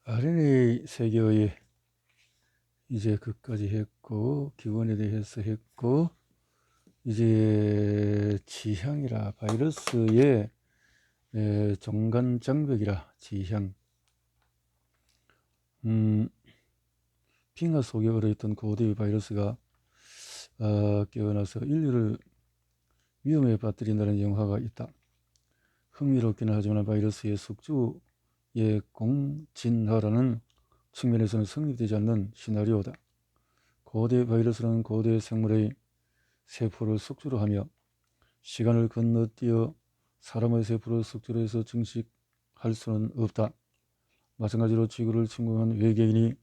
RNA 세계의 이제 그까지 했고, 기원에 대해서 했고, 이제 지향이라 바이러스의 종간장벽이라 지향. 빙하 속에 얼어있던 고대의 바이러스가 깨어나서 인류를 위험에 빠뜨린다는 영화가 있다. 흥미롭기는 하지만 바이러스의 숙주의 공진화라는 측면에서는 성립되지 않는 시나리오다. 고대 바이러스는 고대 생물의 세포를 숙주로 하며 시간을 건너뛰어 사람의 세포를 숙주로 해서 증식할 수는 없다. 마찬가지로 지구를 침공한 외계인이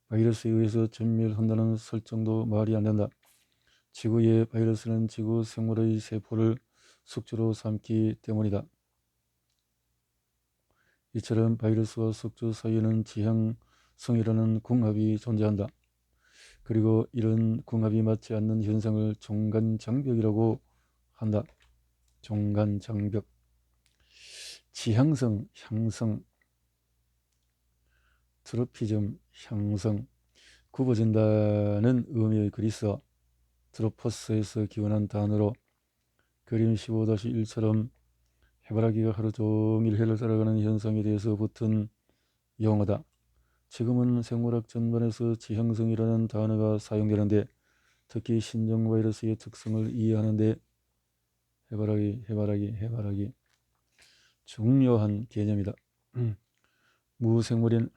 바이러스에 의해서 전멸한다는 설정도 말이 안 된다. 지구의 바이러스는 지구 생물의 세포를 숙주로 삼기 때문이다. 이처럼 바이러스와 숙주 사이에는 지향성이라는 궁합이 존재한다. 그리고 이런 궁합이 맞지 않는 현상을 종간장벽이라고 한다. 종간장벽. 지향성, 향성, 트로피즘, 향성, 굽어진다는 의미의 그리스어 트로포스에서 기원한 단어로 그림 15-1처럼 해바라기가 하루 종일 해를 따라가는 현상에 대해서 붙은 용어다. 지금은 생물학 전반에서 지향성이라는 단어가 사용되는데 특히 신종 바이러스의 특성을 이해하는데 해바라기 중요한 개념이다. 무생물인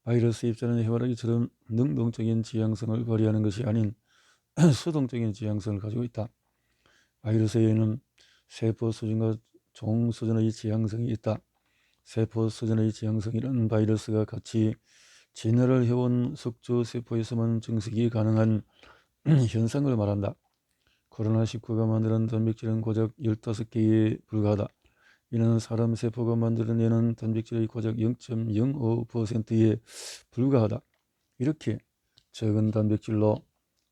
바이러스 입자는 해바라기처럼 능동적인 지향성을 발휘하는 것이 아닌 수동적인 지향성을 가지고 있다. 바이러스에는 세포 수준과 종 수준의 지향성이 있다. 세포 수준의 지향성이란 바이러스가 같이 진화를 해온 숙주 세포에서만 증식이 가능한 현상을 말한다. 코로나19가 만드는 단백질은 고작 15개에 불과하다. 이는 사람 세포가 만들어내는 단백질의 고작 0.05%에 불과하다. 이렇게 적은 단백질로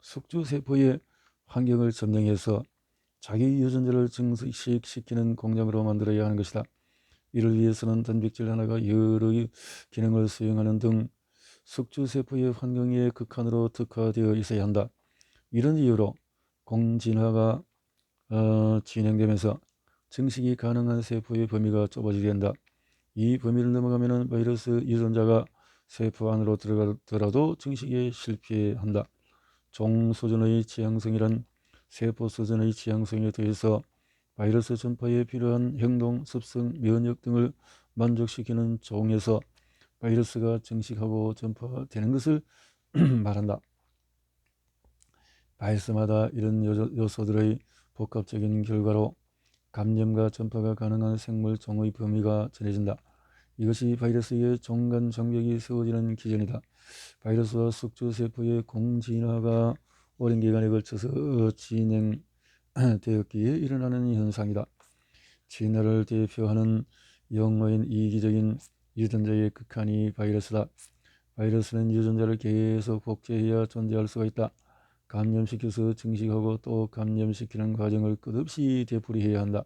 숙주세포의 환경을 점령해서 자기 유전자를 증식시키는 공장으로 만들어야 하는 것이다. 이를 위해서는 단백질 하나가 여러 기능을 수행하는 등 숙주세포의 환경에 극한으로 특화되어 있어야 한다. 이런 이유로 공진화가 진행되면서 증식이 가능한 세포의 범위가 좁아지게 된다. 이 범위를 넘어가면 바이러스 유전자가 세포 안으로 들어가더라도 증식에 실패한다. 종 수준의 지향성이란 세포 수준의 지향성에 더해서 바이러스 전파에 필요한 행동, 습성, 면역 등을 만족시키는 종에서 바이러스가 증식하고 전파되는 것을 말한다. 바이러스마다 이런 요소들의 복합적인 결과로 감염과 전파가 가능한 생물 종의 범위가 정해진다. 이것이 바이러스의 종간장벽이 세워지는 기전이다. 바이러스와 숙주세포의 공진화가 오랜 기간에 걸쳐서 진행되었기에 일어나는 현상이다. 진화를 대표하는 용어인 이기적인 유전자의 극한이 바이러스다. 바이러스는 유전자를 계속 복제해야 존재할 수가 있다. 감염시켜서 증식하고 또 감염시키는 과정을 끝없이 되풀이해야 한다.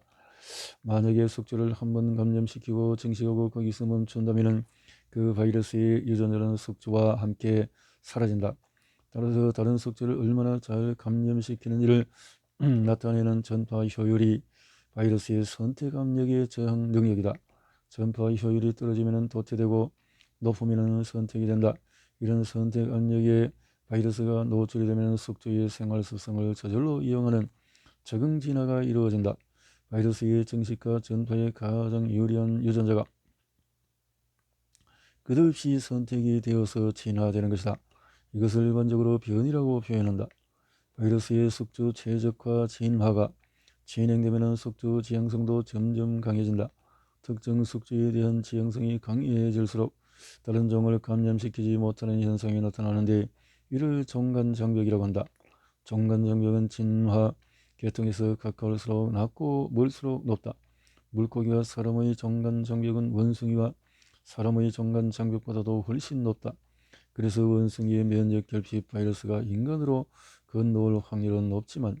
만약에 숙주를 한번 감염시키고 증식하고 거기서 멈춘다면 그 바이러스의 유전자는 숙주와 함께 사라진다. 따라서 다른 숙주를 얼마나 잘 감염시키는지를 나타내는 전파 효율이 바이러스의 선택 압력의 저항 능력이다. 전파 효율이 떨어지면 도태되고 높으면 선택이 된다. 이런 선택 압력에 바이러스가 노출이 되면 숙주의 생활 습성을 저절로 이용하는 적응 진화가 이루어진다. 바이러스의 증식과 전파에 가장 유리한 유전자가 끝없이 선택이 되어서 진화되는 것이다. 이것을 일반적으로 변이라고 표현한다. 바이러스의 숙주 최적화 진화가 진행되면 숙주 지향성도 점점 강해진다. 특정 숙주에 대한 지향성이 강해질수록 다른 종을 감염시키지 못하는 현상이 나타나는데 이를 종간장벽이라고 한다. 종간장벽은 진화 계통에서 가까울수록 낮고 멀수록 높다. 물고기와 사람의 종간장벽은 원숭이와 사람의 종간장벽보다도 훨씬 높다. 그래서 원숭이의 면역 결핍 바이러스가 인간으로 건너올 확률은 높지만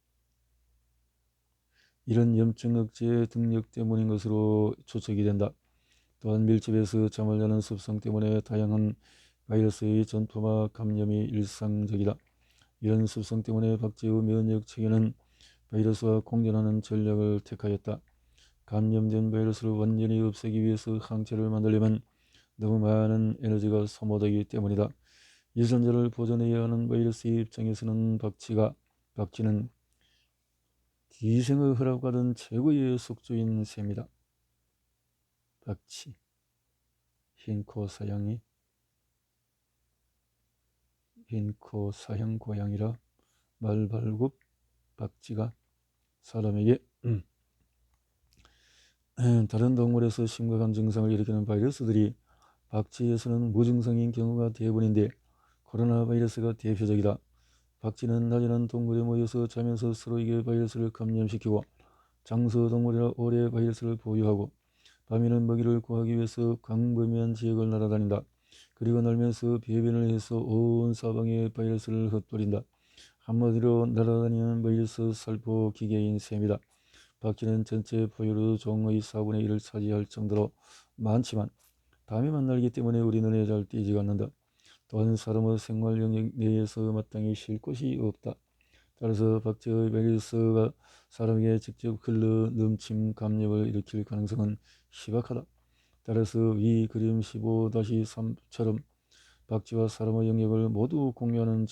이런 염증 억제 등력 때문인 것으로 추측이 된다. 또한 밀집에서 잠을 자는 습성 때문에 다양한 바이러스의 전파와 감염이 일상적이다. 이런 습성 때문에 박쥐의 면역 체계는 바이러스와 공존하는 전략을 택하였다. 감염된 바이러스를 완전히 없애기 위해서 항체를 만들려면 너무 많은 에너지가 소모되기 때문이다. 유전자를 보존해야 하는 바이러스의 입장에서는 박쥐는 기생의 허락받은 최고의 숙주인 셈이다. 박쥐, 흰코 사형 고양이라 말발굽 박쥐가 사람에게 다른 동물에서 심각한 증상을 일으키는 바이러스들이 박쥐에서는 무증상인 경우가 대부분인데 코로나 바이러스가 대표적이다. 박쥐는 낮에는 동굴에 모여서 자면서 서로에게 바이러스를 감염시키고 장서동물이라 오래 바이러스를 보유하고 밤에는 먹이를 구하기 위해서 광범위한 지역을 날아다닌다. 그리고 날면서 배변을 해서 온 사방에 바이러스를 흩뿌린다. 한마디로 날아다니는 바이러스 살포 기계인 셈이다. 박쥐는 전체 포유류 종의 4분의 1을 차지할 정도로 많지만 밤에만 날기 때문에 우리 눈에 잘 띄지가 않는다. 또한 사람의 생활 영역 내에서 마땅히 쉴 곳이 없다. 따라서 박쥐의 바이러스가 사람에게 직접 흘러 넘침 감염을 일으킬 가능성은 희박하다. 따라서 위 그림 15-3처럼 박쥐와 사람의 영역을 모두 공유하는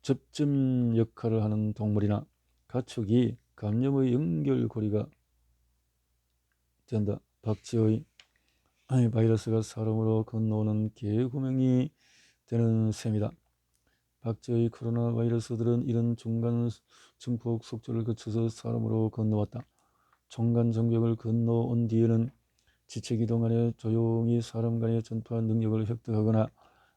접점 역할을 하는 동물이나 가축이 감염의 연결고리가 된다. 박쥐의 바이러스가 사람으로 건너오는 개구멍이 되는 셈이다. 박쥐의 코로나 바이러스들은 이런 중간 증폭 속도를 거쳐서 사람으로 건너왔다. 중간 정벽을 건너온 뒤에는 지체기 동안에 조용히 사람 간의 전파 능력을 획득하거나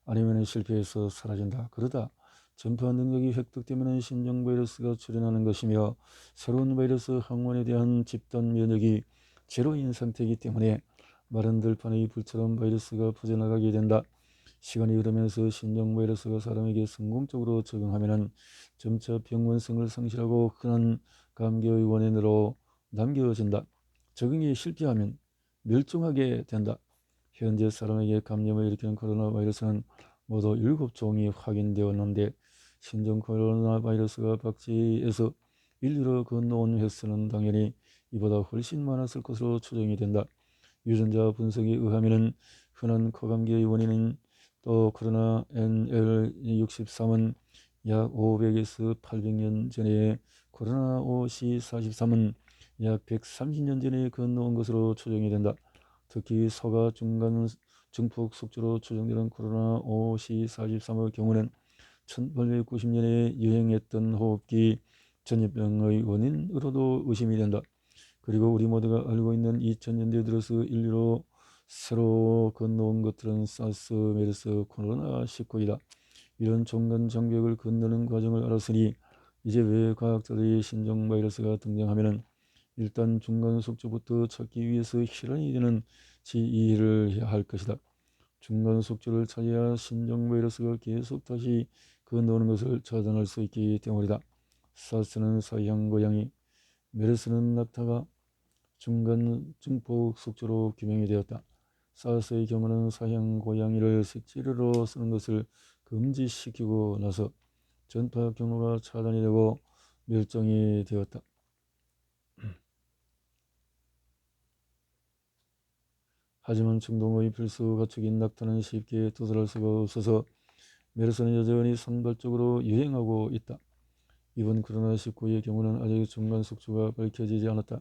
아니면 실패해서 사라진다. 그러다 전파 능력이 획득되면 신종 바이러스가 출현하는 것이며 새로운 바이러스 항원에 대한 집단 면역이 제로인 상태이기 때문에 마른 들판의 불처럼 바이러스가 퍼져나가게 된다. 시간이 흐르면서 신종 바이러스가 사람에게 성공적으로 적응하면 점차 병원성을 상실하고 흔한 감기의 원인으로 남겨진다. 적응이 실패하면 멸종하게 된다. 현재 사람에게 감염을 일으키는 코로나 바이러스는 모두 7종이 확인되었는데 신종 코로나 바이러스가 박쥐에서 인류로 건너온 횟수는 당연히 이보다 훨씬 많았을 것으로 추정이 된다. 유전자 분석에 의하면 흔한 코감기의 원인인 또 코로나 NL63은 약 500에서 800년 전에 코로나 OC43은 약 130년 전에 건너온 것으로 추정이 된다. 특히 소가 중간 증폭 숙주로 추정되는 코로나 OC43의 경우는 1890년에 유행했던 호흡기 전염병의 원인으로도 의심이 된다. 그리고 우리 모두가 알고 있는 2000년대 들어서 인류로 새로 건너온 것들은 사스, 메르스, 코로나19이다. 이런 중간 장벽을 건너는 과정을 알았으니 이제 왜 과학자들이 신종 바이러스가 등장하면 일단 중간 숙주부터 찾기 위해서 혈안이 되는지 이해를 해야 할 것이다. 중간 숙주를 찾아야 신종 바이러스가 계속 다시 건너오는 것을 차단할 수 있기 때문이다. 사스는 사형 고양이, 메르스는 낙타가 중간 증폭 숙주로 규명이 되었다. 사스의 경우는 사형 고양이를 식재료로 쓰는 것을 금지시키고 나서 전파 경로가 차단이 되고 멸종이 되었다. 하지만 중동의 필수 가축인 낙타는 쉽게 도달할 수가 없어서 메르스는 여전히 산발적으로 유행하고 있다. 이번 코로나19의 경우는 아직 중간 숙주가 밝혀지지 않았다.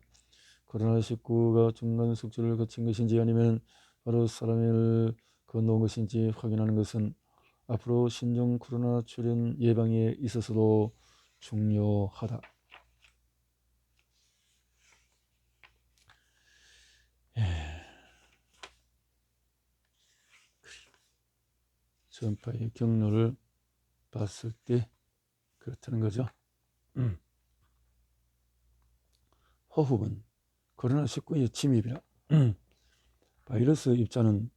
코로나19가 중간 숙주를 거친 것인지 아니면 바로 사람을 건너온 것인지 확인하는 것은 앞으로 신종 코로나 출현 예방에 있어서도 중요하다. 전파의 경로를 봤을 때 그렇다는 거죠. 호흡은 코로나19의 침입이라 바이러스 입자는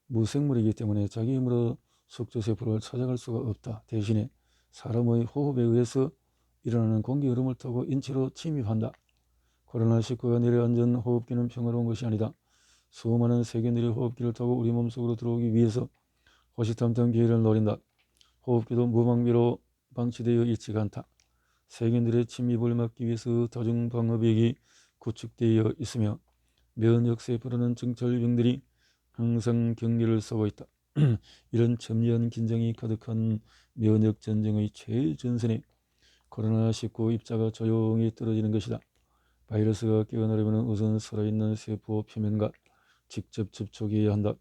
무생물이기 때문에 자기 힘으로 숙주세포를 찾아갈 수가 없다. 대신에 사람의 호흡에 의해서 일어나는 공기 흐름을 타고 인체로 침입한다. 코로나19가 내려앉은 호흡기는 평화로운 것이 아니다. 수많은 세균들이 호흡기를 타고 우리 몸속으로 들어오기 위해서 호시탐탐 기회를 노린다. 호흡기도 무방비로 방치되어 있지가 않다. 세균들의 침입을 막기 위해서 다중방어벽이 구축되어 있으며 면역세포라는 정찰병들이 항상 경계를 서고 있다. 이런 첨예한 긴장이 가득한 면역전쟁의 최전선에 코로나19 입자가 조용히 떨어지는 것이다. 바이러스가 깨어나려면 우선 살아있는 세포 표면과 직접 접촉해야 한다.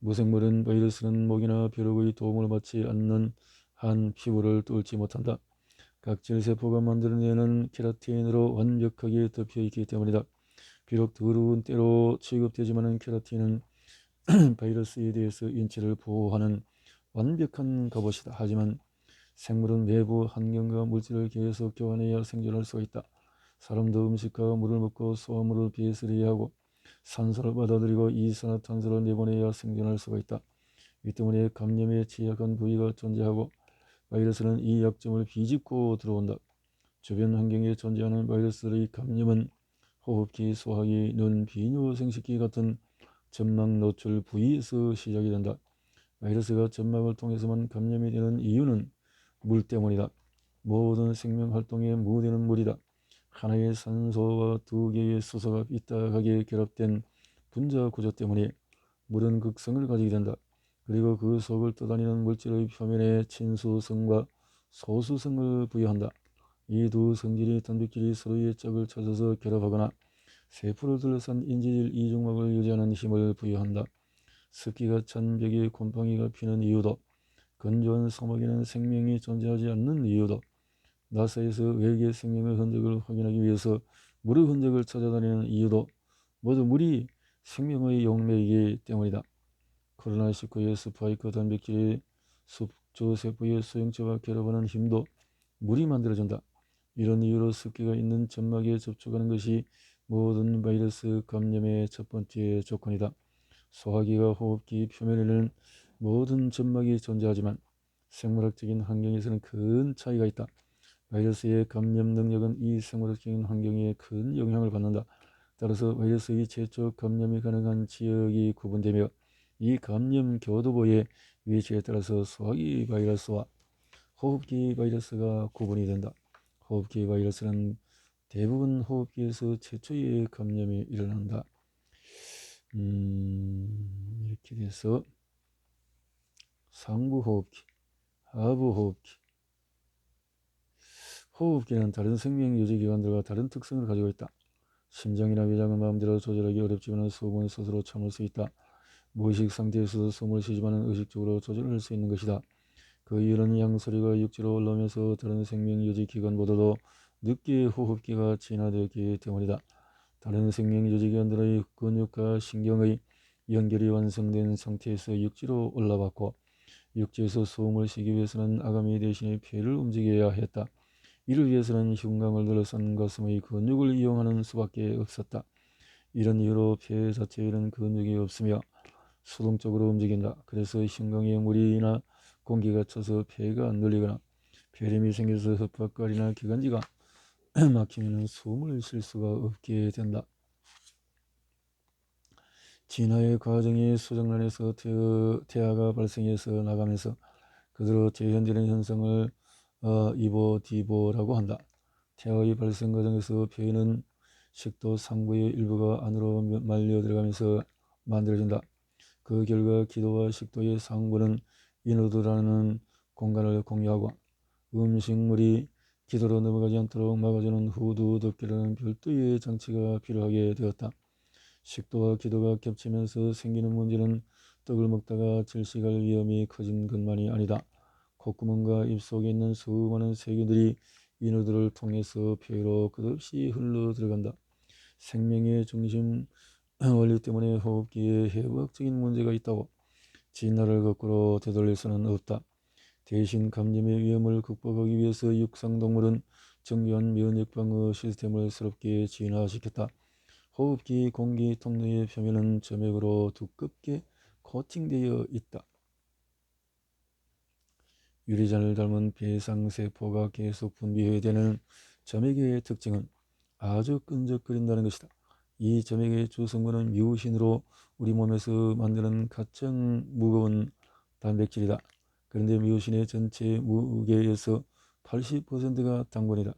무생물은 바이러스는 목이나 벼룩의 도움을 받지 않는 한 피부를 뚫지 못한다. 각질세포가 만들어내는 케라틴으로 완벽하게 덮여있기 때문이다. 비록 더러운 때로 취급되지만 케라틴은 바이러스에 대해서 인체를 보호하는 완벽한 갑옷이다. 하지만 생물은 내부 환경과 물질을 계속 교환해야 생존할 수가 있다. 사람도 음식과 물을 먹고 소화물을 배설해야 하고 산소를 받아들이고 이산화탄소를 내보내야 생존할 수가 있다. 이 때문에 감염에 취약한 부위가 존재하고 바이러스는 이 약점을 비집고 들어온다. 주변 환경에 존재하는 바이러스들의 감염은 호흡기, 소화기, 눈, 비뇨 생식기 같은 점막 노출 부위에서 시작이 된다. 바이러스가 점막을 통해서만 감염이 되는 이유는 물 때문이다. 모든 생명활동의 무대는 물이다. 하나의 산소와 두 개의 수소가 삐딱하게 결합된 분자 구조 때문에 물은 극성을 가지게 된다. 그리고 그 속을 떠다니는 물질의 표면에 친수성과 소수성을 부여한다. 이 두 성질이 단백질이 서로의 짝을 찾아서 결합하거나 세포를 둘러싼 인지질 이중막을 유지하는 힘을 부여한다. 습기가 찬 벽에 곰팡이가 피는 이유도, 건조한 사막에는 생명이 존재하지 않는 이유도, 나사에서 외계 생명의 흔적을 확인하기 위해서 물의 흔적을 찾아다니는 이유도 모두 물이 생명의 용매이기 때문이다. 코로나19의 스파이크 단백질이 숙주세포의 수용체와 결합하는 힘도 물이 만들어준다. 이런 이유로 습기가 있는 점막에 접촉하는 것이 모든 바이러스 감염의 첫 번째 조건이다. 소화기와 호흡기 표면에는 모든 점막이 존재하지만 생물학적인 환경에서는 큰 차이가 있다. 바이러스의 감염 능력은 이 생물학적인 환경에 큰 영향을 받는다. 따라서 바이러스의 최초 감염이 가능한 지역이 구분되며 이 감염 교두보의 위치에 따라서 소화기 바이러스와 호흡기 바이러스가 구분이 된다. 호흡기 바이러스는 대부분 호흡기에서 최초의 감염이 일어난다. 이렇게 돼서 상부 호흡기, 하부 호흡기. 호흡기는 다른 생명 유지 기관들과 다른 특성을 가지고 있다. 심장이나 위장은 마음대로 조절하기 어렵지만 숨은 스스로 참을 수 있다. 무의식 상태에서도 숨을 쉬지만 의식적으로 조절할 수 있는 것이다. 그 이유는 양소리가 육지로 올라오면서 다른 생명 유지 기관보다도 늦게 호흡기가 진화되었기 때문이다. 다른 생명 유지 기관들의 근육과 신경의 연결이 완성된 상태에서 육지로 올라왔고 육지에서 숨을 쉬기 위해서는 아가미 대신에 폐를 움직여야 했다. 이를 위해서는 흉곽을 둘러싼 가슴의 근육을 이용하는 수밖에 없었다. 이런 이유로 폐 자체에는 근육이 없으며 수동적으로 움직인다. 그래서 흉곽에 물이나 공기가 차서 폐가 눌리거나 폐렴이 생겨서 흡박관이나 기관지가 막히면 숨을 쉴 수가 없게 된다. 진화의 과정이 수정란에서 태아가 발생해서 나가면서 그대로 재현되는 현상을 이보디보라고 한다. 태아의 발생 과정에서 폐는 식도 상부의 일부가 안으로 말려 들어가면서 만들어진다. 그 결과 기도와 식도의 상부는 이노드라는 공간을 공유하고 음식물이 기도로 넘어가지 않도록 막아주는 후두 덮개라는 별도의 장치가 필요하게 되었다. 식도와 기도가 겹치면서 생기는 문제는 떡을 먹다가 질식할 위험이 커진 것만이 아니다. 콧구멍과 입속에 있는 수많은 세균들이 이노드를 통해서 폐로 끝없이 흘러 들어간다. 생명의 중심 원리 때문에 호흡기에 해부학적인 문제가 있다고 진화를 거꾸로 되돌릴 수는 없다. 대신 감염의 위험을 극복하기 위해서 육상동물은 정교한 면역방어 시스템을 새롭게 진화시켰다. 호흡기 공기 통로의 표면은 점액으로 두껍게 코팅되어 있다. 유리잔을 닮은 배상세포가 계속 분비되는 점액의 특징은 아주 끈적거린다는 것이다. 이 점액의 주성분은 뮤신으로 우리 몸에서 만드는 가장 무거운 단백질이다. 그런데 뮤신의 전체 무게에서 80%가 당분이다.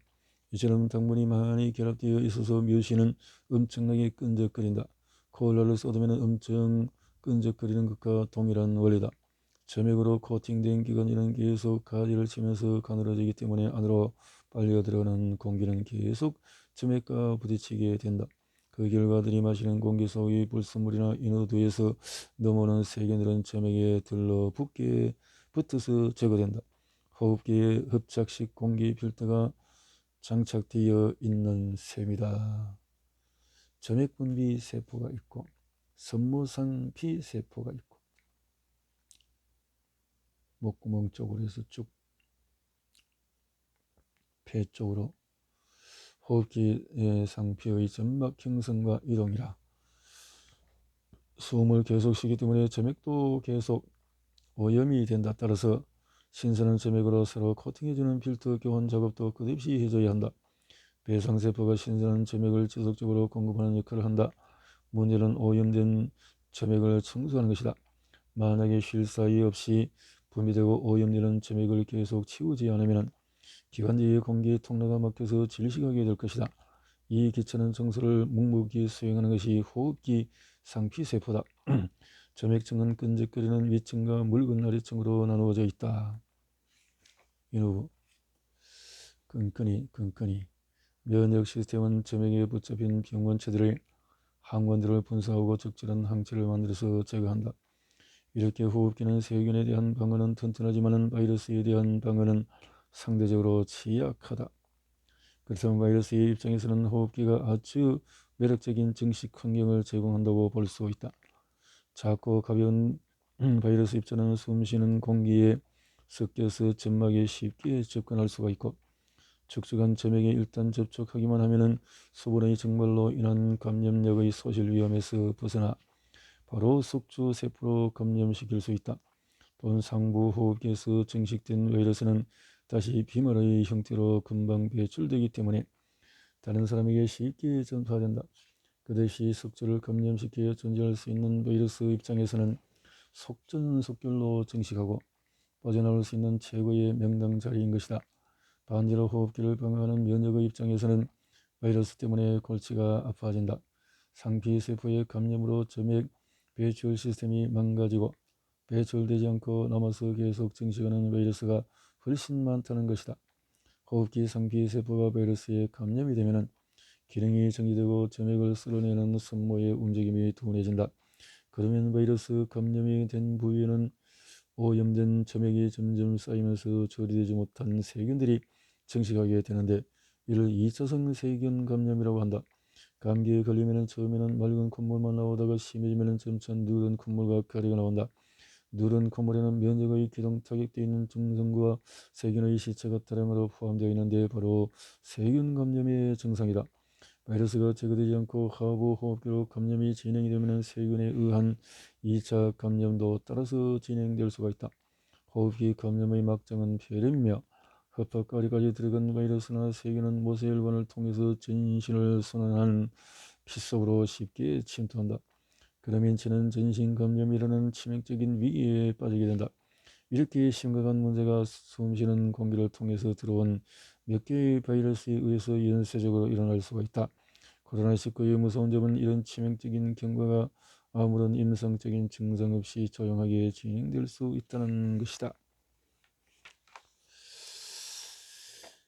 이처럼 당분이 많이 결합되어 있어서 뮤신은 엄청나게 끈적거린다. 콜라를 쏟으면 엄청 끈적거리는 것과 동일한 원리다. 점액으로 코팅된 기관지는 계속 가지를 치면서 가늘어지기 때문에 안으로 빨려 들어가는 공기는 계속 점액과 부딪히게 된다. 그 결과 들이마시는 공기 속의 불순물이나 인후두에서 넘어오는 세균들은 점액에 들러붙게 붙어서 제거된다. 호흡기에 흡착식 공기 필터가 장착되어 있는 셈이다. 점액분비 세포가 있고 섬모상피 세포가 있고 목구멍 쪽으로 해서 쭉 폐 쪽으로 호흡기 상피의 점막 형성과 이동이라 숨을 계속 쉬기 때문에 점액도 계속 오염이 된다. 따라서 신선한 점액으로 서로 코팅해주는 필터 교환 작업도 끝없이 해줘야 한다. 배상세포가 신선한 점액을 지속적으로 공급하는 역할을 한다. 문제는 오염된 점액을 청소하는 것이다. 만약에 쉴 사이 없이 분비되고 오염되는 점액을 계속 치우지 않으면 기관지의 공기 통로가 막혀서 질식하게 될 것이다. 이 기차는 청소를 묵묵히 수행하는 것이 호흡기 상피세포다. 점액층은 끈적거리는 위층과 묽은 아래층으로 나누어져 있다. 인후 끈끈이 면역 시스템은 점액에 붙잡힌 병원체들의 항원들을 분사하고 적절한 항체를 만들어서 제거한다. 이렇게 호흡기는 세균에 대한 방어는 튼튼하지만 바이러스에 대한 방어는 상대적으로 취약하다. 그렇다면 바이러스의 입장에서는 호흡기가 아주 매력적인 증식 환경을 제공한다고 볼 수 있다. 작고 가벼운 바이러스 입자는 숨쉬는 공기에 섞여서 점막에 쉽게 접근할 수가 있고 축축한 점액에 일단 접촉하기만 하면은 수분의 증발로 인한 감염력의 소실 위험에서 벗어나 바로 숙주 세포로 감염시킬 수 있다. 또 상부 호흡기에서 증식된 바이러스는 다시 비말의 형태로 금방 배출되기 때문에 다른 사람에게 쉽게 전파된다. 그 대신 숙주를 감염시켜 존재할 수 있는 바이러스 입장에서는 속전속결로 증식하고 빠져나올 수 있는 최고의 명당 자리인 것이다. 반대로 호흡기를 방어하는 면역의 입장에서는 바이러스 때문에 골치가 아파진다. 상피세포의 감염으로 점액 배출 시스템이 망가지고 배출되지 않고 남아서 계속 증식하는 바이러스가 훨씬 많다는 것이다. 호흡기 상피세포가 바이러스에 감염이 되면 기능이 정지되고 점액을 쓸어내는 섬모의 움직임이 둔해진다. 그러면 바이러스 감염이 된 부위에는 오염된 점액이 점점 쌓이면서 처리되지 못한 세균들이 증식하게 되는데 이를 2차성 세균 감염이라고 한다. 감기에 걸리면 처음에는 맑은 콧물만 나오다가 심해지면 점차 누런 콧물과 가래가 나온다. 누런 콧물에는 면역의 기동 타격되어 있는 증상과 세균의 시체가 다량으로 포함되어 있는데 바로 세균 감염의 증상이다. 바이러스가 제거되지 않고 하부 호흡기로 감염이 진행이 되면 세균에 의한 2차 감염도 따라서 진행될 수가 있다. 호흡기 감염의 막장은 폐렴이며 흡합가리까지 들어간 바이러스나 세균은 모세혈관을 통해서 전신을 순환하는 피 속으로 쉽게 침투한다. 그러면 인체는 전신 감염이라는 치명적인 위기에 빠지게 된다. 이렇게 심각한 문제가 숨쉬는 공기를 통해서 들어온 몇 개의 바이러스에 의해서 연쇄적으로 일어날 수가 있다. 코로나19의 무서운 점은 이런 치명적인 경과가 아무런 임상적인 증상 없이 조용하게 진행될 수 있다는 것이다.